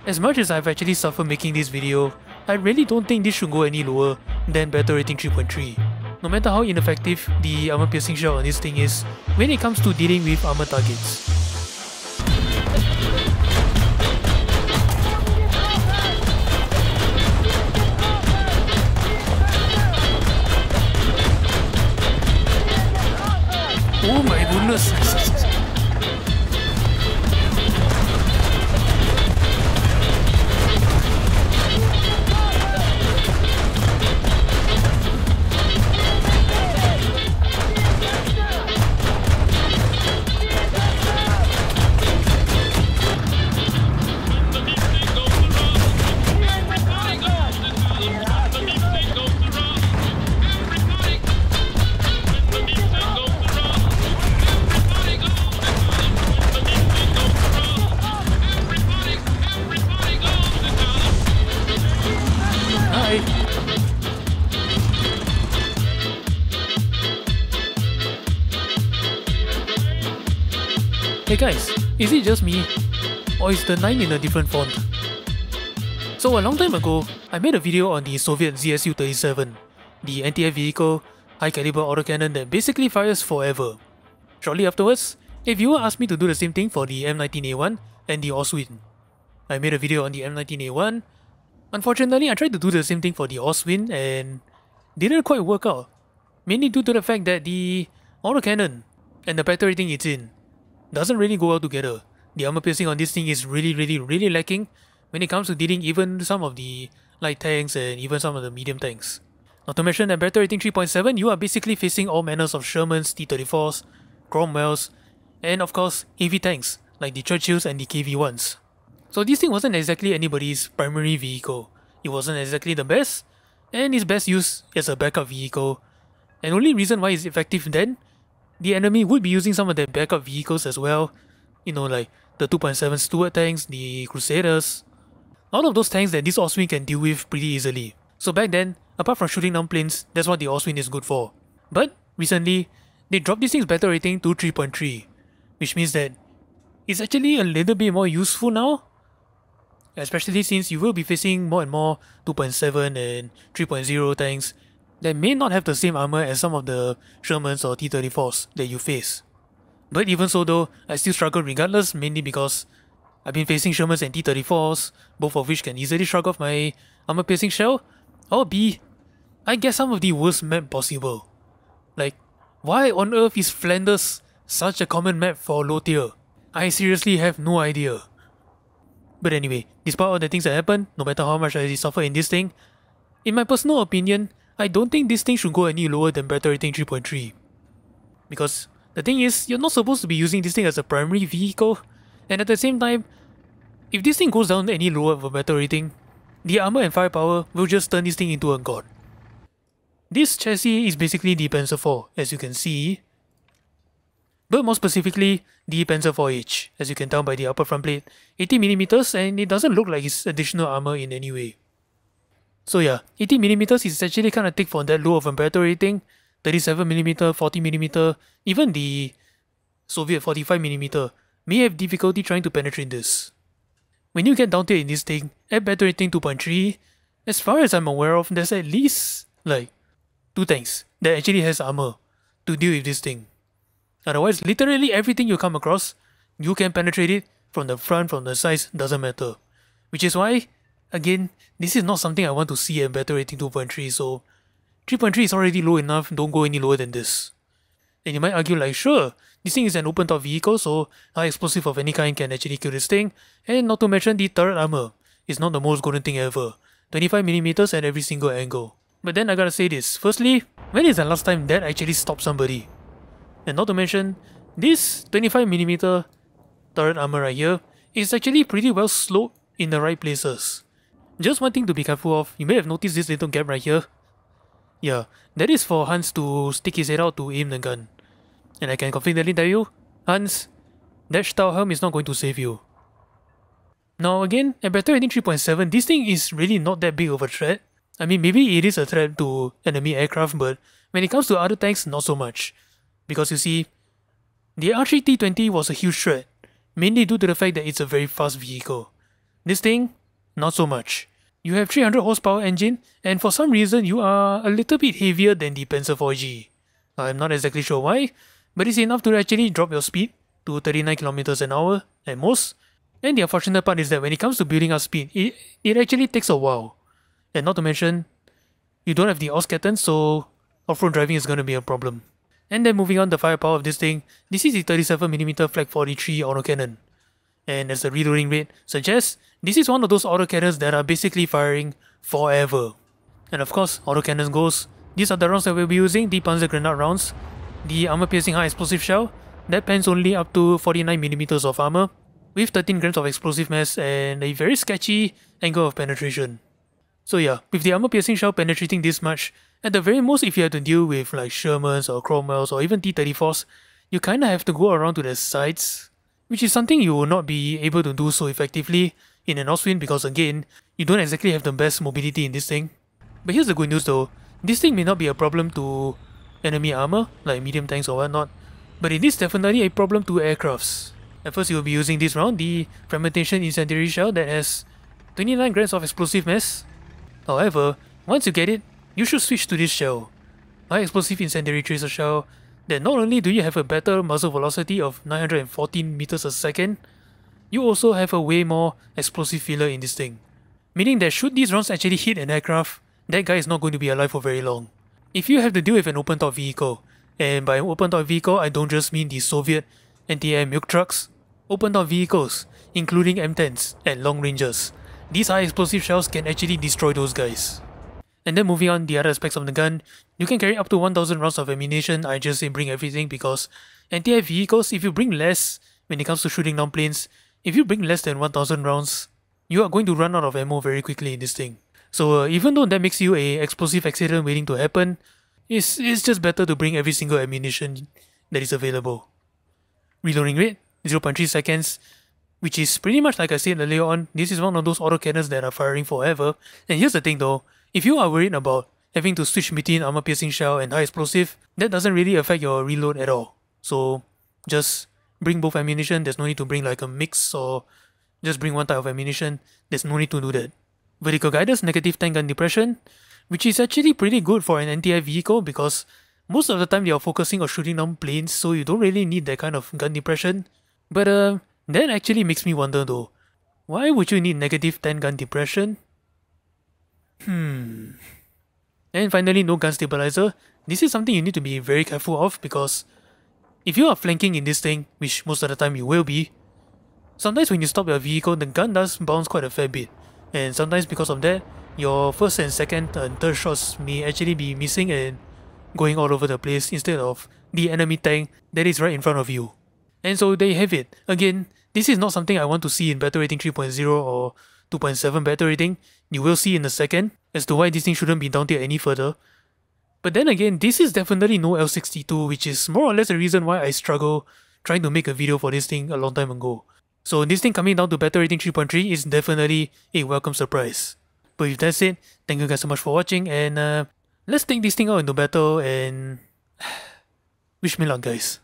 As much as I've actually suffered making this video, I really don't think this should go any lower than battle rating 3.3. No matter how ineffective the armor piercing shell on this thing is when it comes to dealing with armor targets. Oh my goodness! Hey guys, is it just me? Or is the 9 in a different font? So a long time ago, I made a video on the Soviet ZSU-37, the anti-air vehicle, high-caliber autocannon that basically fires forever. Shortly afterwards, a viewer asked me to do the same thing for the M19A1 and the Ostwind. I made a video on the M19A1. Unfortunately, I tried to do the same thing for the Ostwind and didn't quite work out. Mainly due to the fact that the autocannon and the battle rating it's in doesn't really go well together. The armor piercing on this thing is really lacking when it comes to dealing even some of the light tanks and even some of the medium tanks. Not to mention that battle rating 3.7, you are basically facing all manners of Shermans, T-34s, Cromwells, and of course heavy tanks like the Churchills and the KV-1s. So this thing wasn't exactly anybody's primary vehicle. It wasn't exactly the best, and it's best used as a backup vehicle. And only reason why it's effective then, the enemy would be using some of their backup vehicles as well. You know, like the 2.7 Stuart tanks, the Crusaders. All of those tanks that this Ostwind can deal with pretty easily. So back then, apart from shooting down planes, that's what the Ostwind is good for. But recently, they dropped this thing's battle rating to 3.3, which means that it's actually a little bit more useful now. Especially since you will be facing more and more 2.7 and 3.0 tanks that may not have the same armor as some of the Shermans or T-34s that you face. But even so though, I still struggle regardless, mainly because I've been facing Shermans and T-34s, both of which can easily shrug off my armor piercing shell, or B, I get some of the worst map possible. Like, why on earth is Flanders such a common map for low tier? I seriously have no idea. But anyway, despite all the things that happen, no matter how much I suffer in this thing, in my personal opinion, I don't think this thing should go any lower than battle rating 3.3. Because the thing is, you're not supposed to be using this thing as a primary vehicle, and at the same time, if this thing goes down any lower of a battle rating, the armor and firepower will just turn this thing into a god. This chassis is basically the Panzer IV, as you can see, but more specifically, the Panzer IV-H, as you can tell by the upper front plate, 80mm, and it doesn't look like it's additional armor in any way. So yeah, 80mm is actually kind of thick for that low of a battle rating. 37mm, 40mm, even the Soviet 45mm may have difficulty trying to penetrate this. When you get down tier in this thing, at battle rating 2.3, as far as I'm aware of, there's at least like 2 tanks that actually has armor to deal with this thing. Otherwise, literally everything you come across, you can penetrate it from the front, from the sides, doesn't matter. Which is why, again, this is not something I want to see at battle rating 2.3, so 3.3 is already low enough, don't go any lower than this. And you might argue like, sure, this thing is an open top vehicle, so high explosive of any kind can actually kill this thing, and not to mention the turret armor is not the most golden thing ever, 25mm at every single angle. But then I gotta say this, firstly, when is the last time that actually stopped somebody? And not to mention, this 25mm turret armor right here is actually pretty well sloped in the right places. Just one thing to be careful of, you may have noticed this little gap right here. Yeah, that is for Hans to stick his head out to aim the gun. And I can confidently tell you, Hans, that style helm is not going to save you. Now again, at battle rating 3.7, this thing is really not that big of a threat. I mean, maybe it is a threat to enemy aircraft, but when it comes to other tanks, not so much. Because you see, the R3T20 was a huge threat, mainly due to the fact that it's a very fast vehicle. This thing, not so much. You have 300 horsepower engine, and for some reason you are a little bit heavier than the Panzer 4G. I'm not exactly sure why, but it's enough to actually drop your speed to 39 kilometers an hour at most. And the unfortunate part is that when it comes to building up speed, it actually takes a while. And not to mention, you don't have the Ostwind, so off-road driving is going to be a problem. And then moving on the firepower of this thing, this is the 37mm Flak 43 autocannon. And as the reloading rate suggests, this is one of those autocannons that are basically firing forever. And of course, autocannon goes, these are the rounds that we'll be using, the Panzer Grenade rounds. The armor-piercing high explosive shell, that pans only up to 49mm of armor, with 13 grams of explosive mass and a very sketchy angle of penetration. So yeah, with the armor-piercing shell penetrating this much, at the very most if you have to deal with like Shermans or Cromwells or even T-34s, you kinda have to go around to the sides, which is something you will not be able to do so effectively in an Ostwind because again, you don't exactly have the best mobility in this thing. But here's the good news though, this thing may not be a problem to enemy armor, like medium tanks or whatnot, but it is definitely a problem to aircrafts. At first you will be using this round, the Fragmentation Incendiary Shell that has 29 grams of explosive mass. However, once you get it, you should switch to this shell. High Explosive Incendiary Tracer Shell, that not only do you have a better muzzle velocity of 914 meters a second, you also have a way more explosive filler in this thing. Meaning that should these rounds actually hit an aircraft, that guy is not going to be alive for very long. If you have to deal with an open-top vehicle, and by open-top vehicle I don't just mean the Soviet anti-air milk trucks, open-top vehicles, including M10s and long rangers, these high explosive shells can actually destroy those guys. And then moving on the other aspects of the gun, you can carry up to 1000 rounds of ammunition. I just say bring everything because anti-air vehicles, if you bring less when it comes to shooting down planes, if you bring less than 1000 rounds, you are going to run out of ammo very quickly in this thing. So even though that makes you a explosive accident waiting to happen, it's just better to bring every single ammunition that is available. Reloading rate, 0.3 seconds, which is pretty much like I said earlier on, this is one of those autocannons that are firing forever. And here's the thing though, if you are worried about having to switch between armor-piercing shell and high explosive, that doesn't really affect your reload at all. So just bring both ammunition, there's no need to bring like a mix or just bring one type of ammunition, there's no need to do that. Vertical guidance, negative 10 gun depression, which is actually pretty good for an anti-air vehicle because most of the time you are focusing on shooting down planes, so you don't really need that kind of gun depression. But that actually makes me wonder though, why would you need negative 10 gun depression? And finally, no gun stabilizer. This is something you need to be very careful of because if you are flanking in this thing, which most of the time you will be, sometimes when you stop your vehicle, the gun does bounce quite a fair bit. And sometimes because of that, your first and second and third shots may actually be missing and going all over the place instead of the enemy tank that is right in front of you. And so there you have it. Again, this is not something I want to see in Battle Rating 3.0 or 2.7 Battle Rating. You will see in a second as to why this thing shouldn't be down tier any further. But then again, this is definitely no L62, which is more or less the reason why I struggle trying to make a video for this thing a long time ago. So this thing coming down to Battle Rating 3.3 is definitely a welcome surprise. But with that said, thank you guys so much for watching and let's take this thing out into battle and wish me luck guys.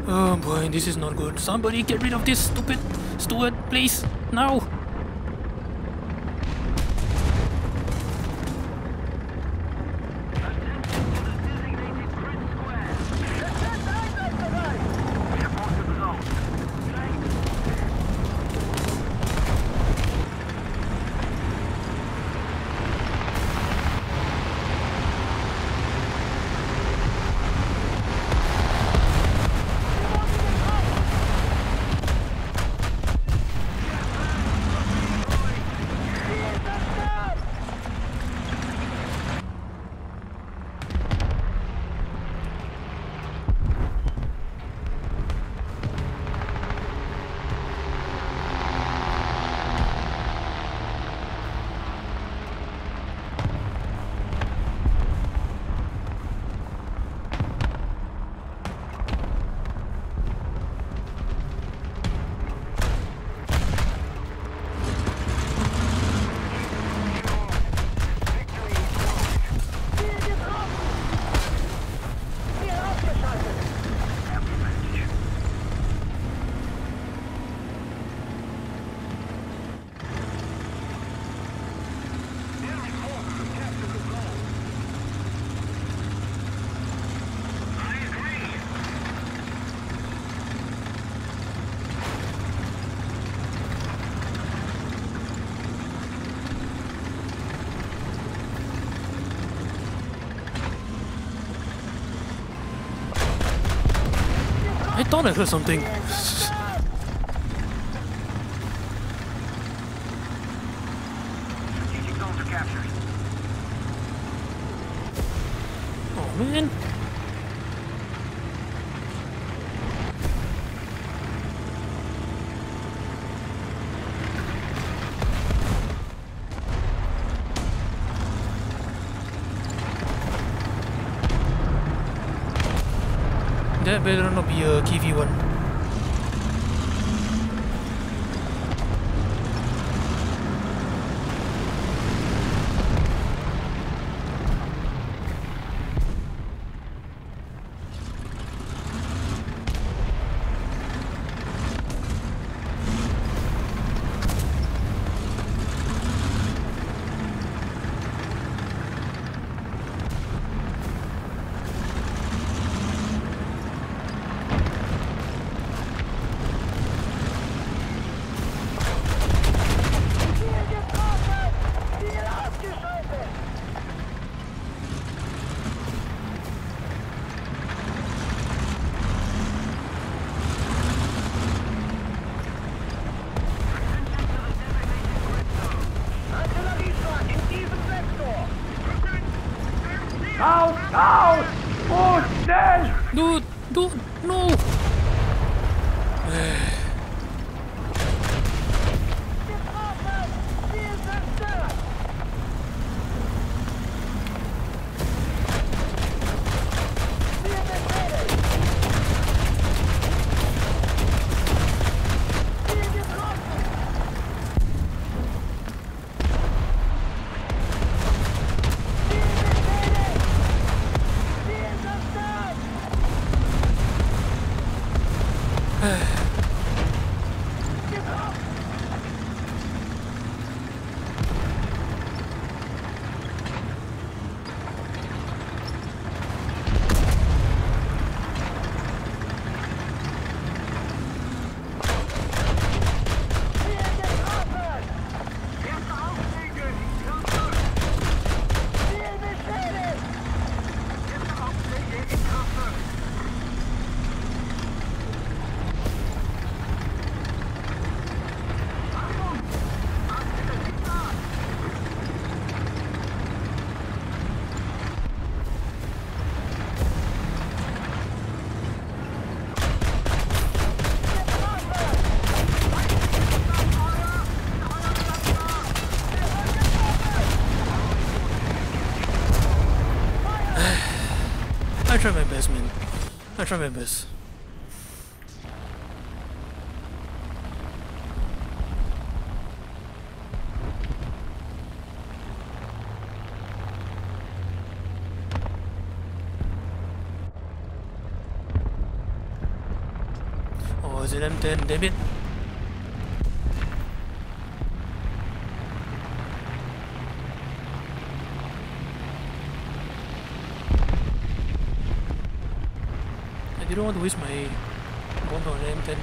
Oh boy, this is not good. Somebody get rid of this stupid steward, please, now! I thought I heard something. Oh man. That better not be a Kiwi one. Aus! Oh, schnell! Dude, no! I try my best, man. I try my best. Oh, is it M10? Damn it. I didn't want to waste my bomb on M10.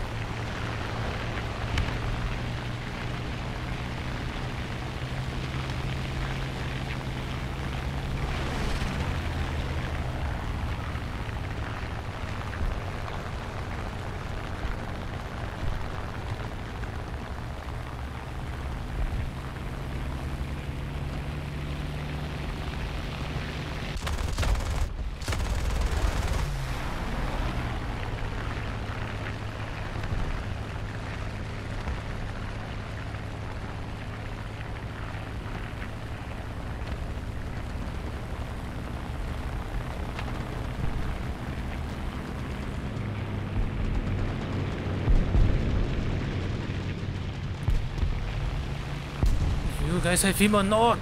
You guys have him or not?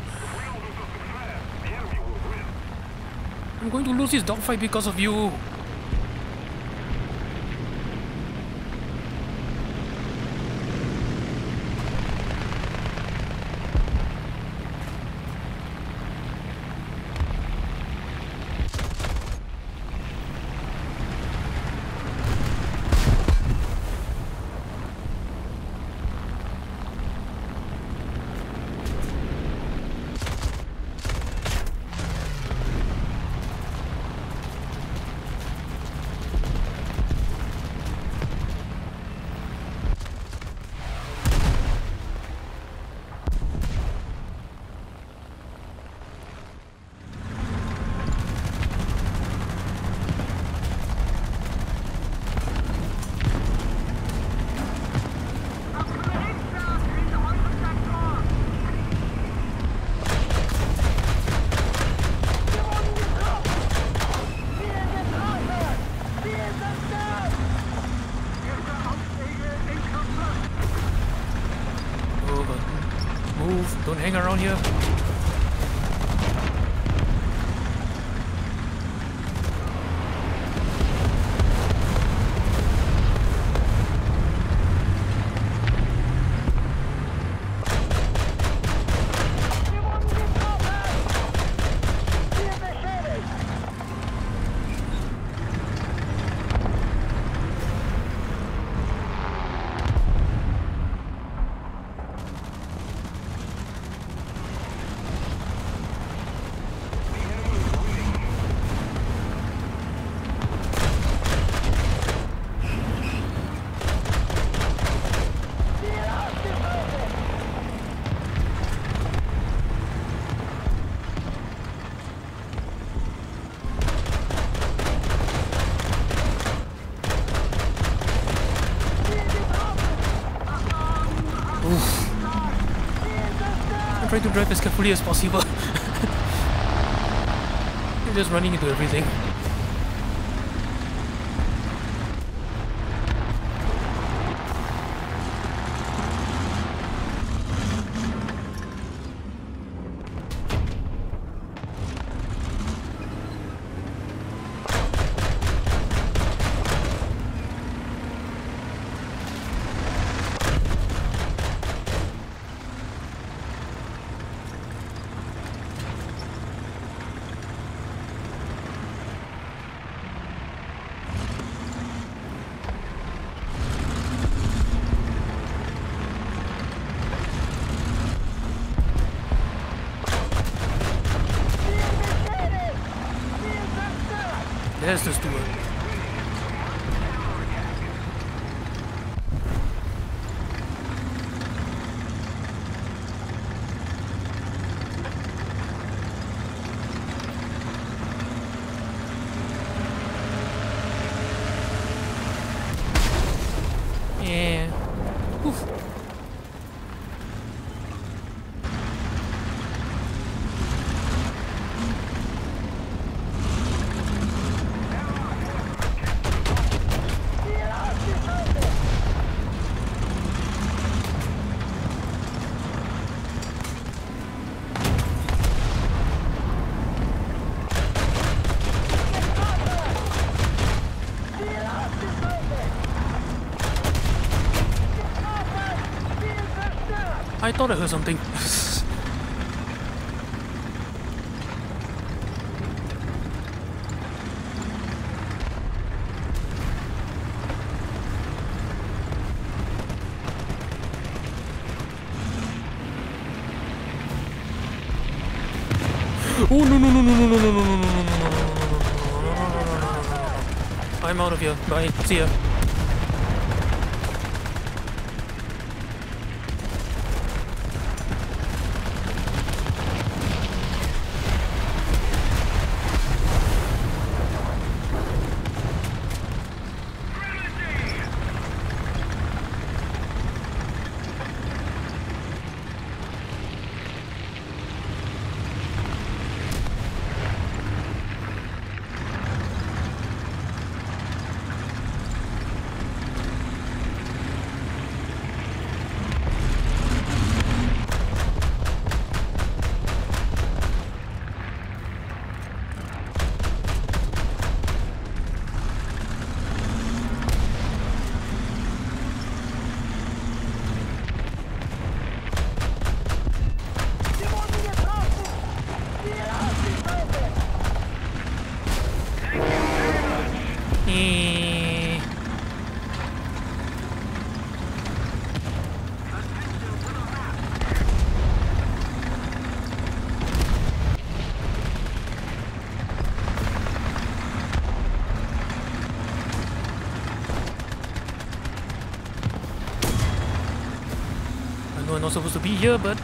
I'm going to lose this dogfight because of you. Don't hang around here. I'm trying to drive as carefully as possible. I'm just running into everything. There's the steward. Yeah. Oof. I thought I heard something. Oh no no no no no no no no no no no no no no no. I'm out of here. Bye. See ya. I'm not supposed to be here, but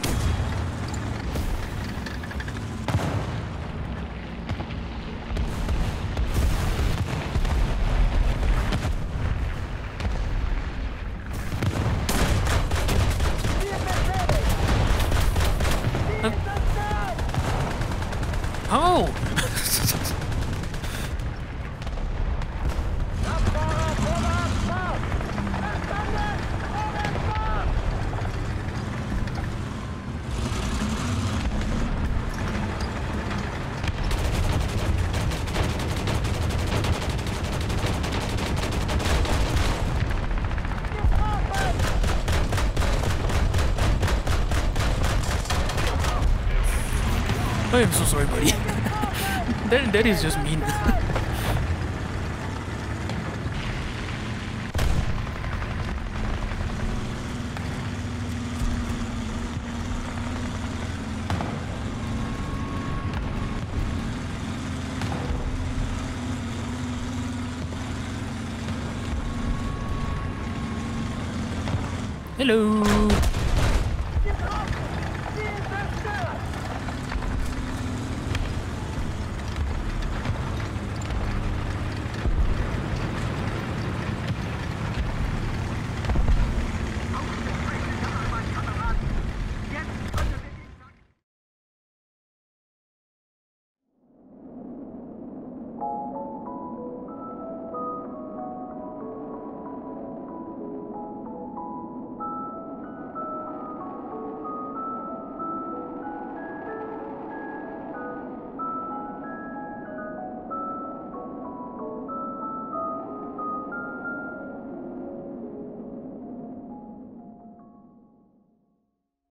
how? I am so sorry, buddy. that is just mean. Hello.